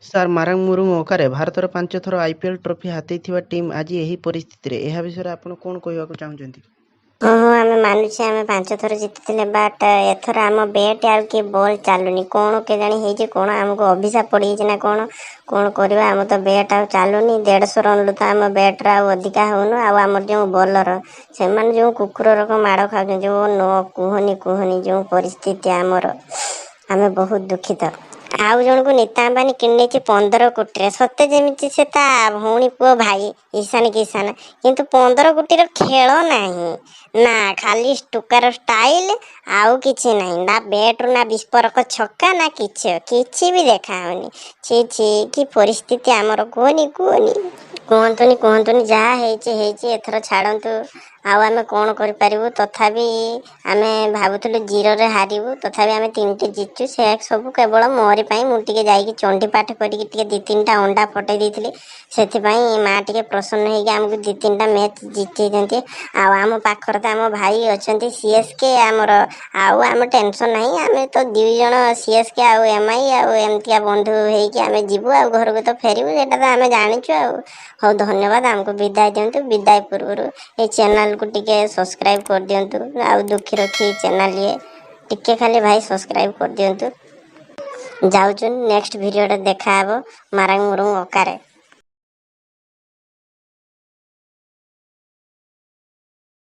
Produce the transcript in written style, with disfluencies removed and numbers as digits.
Sir ମାରାଙ୍ଗ ମୁରୁଙ୍ଗ ଓକାରେ ଭାରତର 5 ଥର IPL trophy ହାତେଇଥିବା team ଆଜି ଏହି ପରିସ୍ଥିତିରେ, ଏହା ବିଷୟରେ ଆପଣ କ'ଣ କହିବାକୁ ଚାହୁଁଛନ୍ତି? ହଁ ଆମେ ମାନୁଛେ ଆମେ 5 ଥର ଜିତିଥିଲେ, ବଟ୍ ଏଥର ଆମ ବ୍ୟାଟ୍ ଆଉ କିଏ ବଲ୍ ଚାଲୁନି। କ'ଣ କେଜାଣି ହେଇଛି, କ'ଣ ଆମକୁ ଅଭିଶାପ ପଡ଼ିଯାଇଛି ନା କ'ଣ କରିବା? ଆମ ତ ବ୍ୟାଟ୍ ଆଉ ଚାଲୁନି। 150 ରନ୍ରୁ ତ ଆମ ବ୍ୟାଟ୍ର ଆଉ ଅଧିକା ହେଉନୁ। ଆଉ ଆମର ଯେଉଁ ବୋଲର ସେମାନେ ଯେଉଁ କୁକୁର ରକମ ମାଡ଼ ଖାଉଛନ୍ତି, ଯେଉଁ କୁହନି ଯେଉଁ ପରିସ୍ଥିତି ଆମର, ଆମେ ବହୁତ ଦୁଃଖିତ। ଆଉ ଜଣକୁ ନୀତା ଆମ୍ବାନୀ କିଣି ନେଇଛି 15 କୋଟିରେ, ସତେ ଯେମିତି ସେ ତା ଭଉଣୀ ପୁଅ ଭାଇ ଇଶାନ କିଶାନ, କିନ୍ତୁ 15 କୋଟିର ଖେଳ ନାହିଁ ନା, ଖାଲି ଟୁକାର ଷ୍ଟାଇଲ, ଆଉ କିଛି ନାହିଁ। ନା ବ୍ୟାଟରୁ ନା ବିସ୍ଫୋରକ ଛକା, ନା କିଛି ବି ଦେଖା ହଉନି। ଛି କି ପରିସ୍ଥିତି ଆମର, କୁହନ୍ତୁନି ଯାହା ହେଇଛି ଏଥର ଛାଡ଼ନ୍ତୁ। ଆଉ ଆମେ କ'ଣ କରିପାରିବୁ? ତଥାପି ଆମେ ଭାବୁଥିଲୁ 0ରେ ହାରିବୁ, ତଥାପି ଆମେ 3ଟି ଜିତଛୁ। ସେ ସବୁ କେବଳ ମୋରି ପାଇଁ। ମୁଁ ଟିକେ ଯାଇକି ଚଣ୍ଡୀ ପାଠ କରିକି ଟିକେ 2-3ଟା ଅଣ୍ଡା ଫଟେଇ ଦେଇଥିଲି, ସେଥିପାଇଁ ମାଆ ଟିକେ ପ୍ରସନ୍ନ ହେଇକି ଆମକୁ 2-3ଟା ମ୍ୟାଚ୍ ଜିତେଇଛନ୍ତି। ଆଉ ଆମ ପାଖରେ ତ ଆମ ଭାଇ ଅଛନ୍ତି CSK ଆମର, ଆଉ ଆମ ଟେନସନ୍ ନାହିଁ। ଆମେ ତ 2 ଜଣ CSK ଆଉ MI, ଆଉ ଏମିତିଆ ବନ୍ଧୁ ହେଇକି ଆମେ ଯିବୁ, ଆଉ ଘରକୁ ତ ଫେରିବୁ, ସେଇଟା ତ ଆମେ ଜାଣିଛୁ। ଆଉ ହଉ, ଧନ୍ୟବାଦ। ଆମକୁ ବିଦାୟ ଦିଅନ୍ତୁ। ବିଦାୟ ପୂର୍ବରୁ ଏଇ ଚ୍ୟାନେଲକୁ ଟିକେ ସବସ୍କ୍ରାଇବ୍ କରିଦିଅନ୍ତୁ। ଆଉ ଦୁଃଖୀ ରଖି ଚ୍ୟାନେଲ ଟିକେ ଖାଲି ଭାଇ ସବସ୍କ୍ରାଇବ୍ କରିଦିଅନ୍ତୁ। ଯାଉଛୁ, ନେକ୍ସଟ ଭିଡ଼ିଓରେ ଦେଖାହେବ ମାରାଙ୍ଗ ମୁରୁଙ୍ଗ ଓକାରେ।